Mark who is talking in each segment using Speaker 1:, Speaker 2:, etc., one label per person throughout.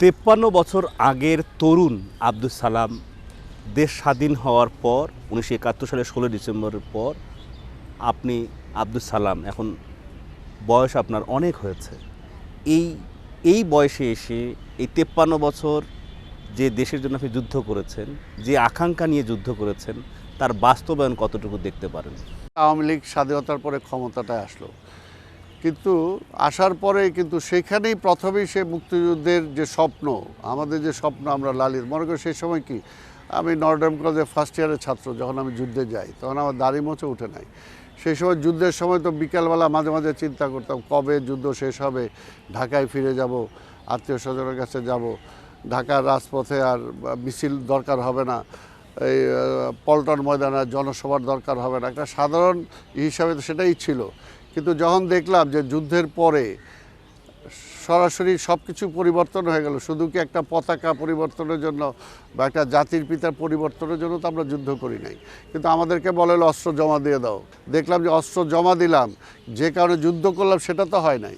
Speaker 1: 53 বছর আগের তরুণ আব্দুস সালাম দেশ স্বাধীন হওয়ার পর 1971 সালের 16 ডিসেম্বরের পর আপনি আব্দুস সালাম এখন বয়স আপনার অনেক হয়েছে। এই বয়সে এসে এই 53 বছর যে দেশের জন্য আপনি যুদ্ধ করেছেন, যে আকাঙ্ক্ষা নিয়ে যুদ্ধ করেছেন, তার বাস্তবায়ন কতটুকু দেখতে পারেন?
Speaker 2: আওয়ামী লীগ স্বাধীনতার পরে ক্ষমতাটায় আসলো, কিন্তু আসার পরে কিন্তু সেখানেই প্রথমেই সে মুক্তিযুদ্ধের যে স্বপ্ন, আমাদের যে স্বপ্ন আমরা লালিত মনে করি। সেই সময় কি আমি নর্ডার্ন কলেজে ফার্স্ট ইয়ারের ছাত্র, যখন আমি যুদ্ধে যাই তখন আমার দাড়ি মোচে উঠে নাই। সেই সময় যুদ্ধের সময় তো বিকালবেলা মাঝে মাঝে চিন্তা করতাম কবে যুদ্ধ শেষ হবে, ঢাকায় ফিরে যাব, আত্মীয় স্বজনের কাছে যাব, ঢাকার রাজপথে আর মিছিল দরকার হবে না, এই পল্টন ময়দানে জনসভার দরকার হবে না। একটা সাধারণ হিসাবে তো সেটাই ছিল। কিন্তু যখন দেখলাম যে যুদ্ধের পরে সরাসরি সব কিছু পরিবর্তন হয়ে গেল, শুধু কি একটা পতাকা পরিবর্তনের জন্য বা একটা জাতির পিতার পরিবর্তনের জন্য তো আমরা যুদ্ধ করি নাই, কিন্তু আমাদেরকে বলে অস্ত্র জমা দিয়ে দাও। দেখলাম যে অস্ত্র জমা দিলাম, যে কারণে যুদ্ধ করলাম সেটা তো হয় নাই।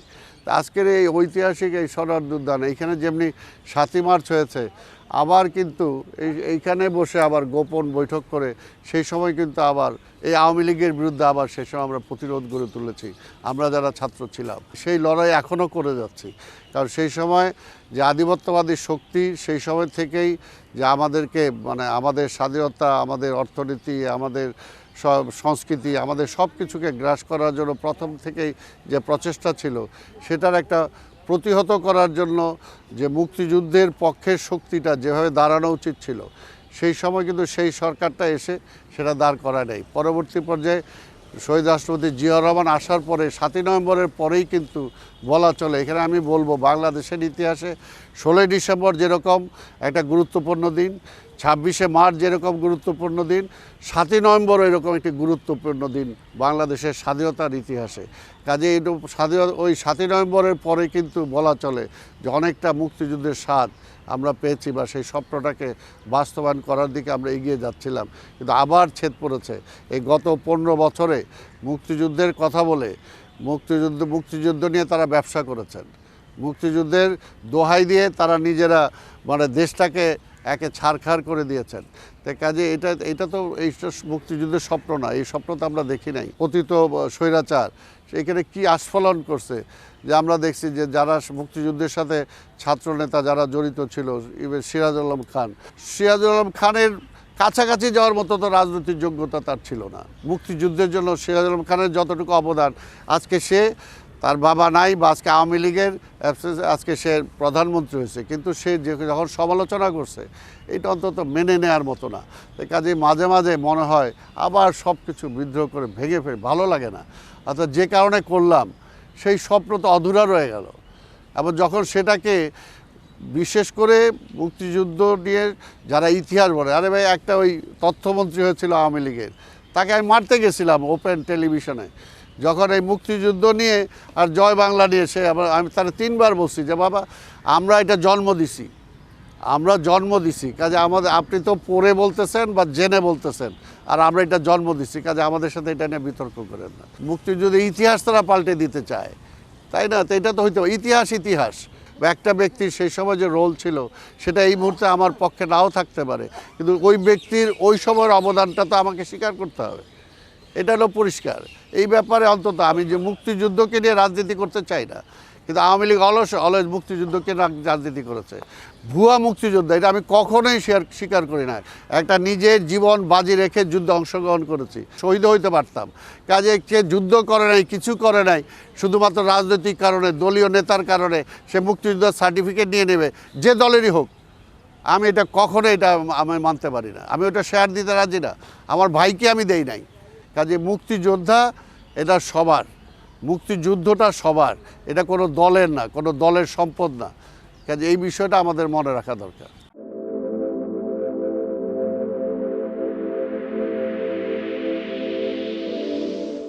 Speaker 2: আজকের এই ঐতিহাসিক এই সোনার উদ্যান, এইখানে যেমনি 7ই মার্চ হয়েছে, আবার কিন্তু এইখানে বসে আবার গোপন বৈঠক করে সেই সময় কিন্তু আবার এই আওয়ামী লীগের বিরুদ্ধে আবার সেই সময় আমরা প্রতিরোধ গড়ে তুলেছি। আমরা যারা ছাত্র ছিলাম সেই লড়াই এখনও করে যাচ্ছি, কারণ সেই সময় যে আধিপত্যবাদী শক্তি সেই সময় থেকেই যে আমাদেরকে আমাদের স্বাধীনতা, আমাদের অর্থনীতি, আমাদের সব সংস্কৃতি, আমাদের সব কিছুকে গ্রাস করার জন্য প্রথম থেকেই যে প্রচেষ্টা ছিল, সেটার একটা প্রতিহত করার জন্য যে মুক্তিযুদ্ধের পক্ষের শক্তিটা যেভাবে দাঁড়ানো উচিত ছিল, সেই সময় কিন্তু সেই সরকারটা এসে সেটা দাঁড় করায় নাই। পরবর্তী পর্যায়ে শহীদ রাষ্ট্রপতি জিয়াউর রহমান আসার পরে 7ই নভেম্বরের পরেই কিন্তু বলা চলে, এখানে আমি বলবো বাংলাদেশের ইতিহাসে 16ই ডিসেম্বর যেরকম একটা গুরুত্বপূর্ণ দিন, 26শে মার্চ যেরকম গুরুত্বপূর্ণ দিন, 7ই নভেম্বর এরকম একটি গুরুত্বপূর্ণ দিন বাংলাদেশের স্বাধীনতার ইতিহাসে। কাজে ওই 7ই নভেম্বরের পরে কিন্তু বলা চলে যে অনেকটা মুক্তিযুদ্ধের স্বাদ আমরা পেয়েছি, বা সেই স্বপ্নটাকে বাস্তবায়ন করার দিকে আমরা এগিয়ে যাচ্ছিলাম। কিন্তু আবার ছেদ পড়েছে এই গত 15 বছরে। মুক্তিযুদ্ধের কথা বলে মুক্তিযুদ্ধ নিয়ে তারা ব্যবসা করেছেন, মুক্তিযুদ্ধের দোহাই দিয়ে তারা নিজেরা দেশটাকে একে ছাড়খাড় করে দিয়েছেন। তাই কাজে এটা তো এই মুক্তিযুদ্ধের স্বপ্ন না, এই স্বপ্ন তো আমরা দেখি নাই। পতিত স্বৈরাচার এখানে কি আস্ফলন করছে, যে আমরা দেখছি যে যারা মুক্তিযুদ্ধের সাথে ছাত্রনেতা যারা জড়িত ছিল, ইভেন সিরাজুল আলম খানের কাছাকাছি যাওয়ার মতো তো রাজনৈতিক যোগ্যতা তার ছিল না। মুক্তিযুদ্ধের জন্য সিরাজুল আলম খানের যতটুকু অবদান, আজকে সে তার বাবা নাই, বা আজকে আওয়ামী লীগের আজকে সে প্রধানমন্ত্রী হয়েছে, কিন্তু সে যখন সমালোচনা করছে এটা অন্তত মেনে নেওয়ার মতো না। তাই কাজে মাঝে মাঝে মনে হয় আবার সব কিছু বিদ্রোহ করে ভেঙে ফেলে ভালো লাগে না, অর্থাৎ যে কারণে করলাম সেই স্বপ্ন তো অধুরা রয়ে গেল। এবং যখন সেটাকে বিশেষ করে মুক্তিযুদ্ধ নিয়ে যারা ইতিহাস বলে, আরে ভাই একটা ওই তথ্যমন্ত্রী হয়েছিল আওয়ামী লীগের, তাকে আমি মারতে গেছিলাম ওপেন টেলিভিশনে, যখন এই মুক্তিযুদ্ধ নিয়ে আর জয় বাংলা নিয়ে আমি তারা 3বার বলছি যে বাবা আমরা এটা জন্ম দিছি, কাজে আপনি তো পড়ে বলতেছেন বা জেনে বলতেছেন, আর আমরা এটা জন্ম দিছি, কাজে আমাদের সাথে এটা নিয়ে বিতর্ক করেন না। মুক্তিযুদ্ধের ইতিহাস তারা পাল্টে দিতে চায়, তাই না? তো এটা তো হইতে ইতিহাস বা একটা ব্যক্তির সেই সময় যে রোল ছিল সেটা এই মুহূর্তে আমার পক্ষে নাও থাকতে পারে, কিন্তু ওই ব্যক্তির ওই সময়ের অবদানটা তো আমাকে স্বীকার করতে হবে, এটা হলো পরিষ্কার। এই ব্যাপারে অন্তত আমি যে মুক্তিযুদ্ধকে নিয়ে রাজনীতি করতে চাই না, কিন্তু আওয়ামী লীগ অলওয়েজ মুক্তিযুদ্ধকে রাজনীতি করেছে। ভুয়া মুক্তিযুদ্ধ এটা আমি কখনোই স্বীকার করি না। একটা নিজের জীবন বাজি রেখে যুদ্ধে অংশগ্রহণ করেছি, শহীদ হইতে পারতাম। কাজে সে যুদ্ধ করে নাই, কিছু করে নাই, শুধুমাত্র রাজনৈতিক কারণে, দলীয় নেতার কারণে সে মুক্তিযুদ্ধের সার্টিফিকেট নিয়ে নেবে, যে দলেরই হোক। আমি এটা কখনোই আমি মানতে পারি না, আমি ওটা শেয়ার দিতে রাজি না, আমার ভাইকে আমি দেই নাই। কাজে মুক্তিযোদ্ধা এটা সবার, মুক্তিযুদ্ধটা সবার, এটা কোনো দলের না, কোনো দলের সম্পদ না। কাজে এই বিষয়টা আমাদের মনে রাখা দরকার।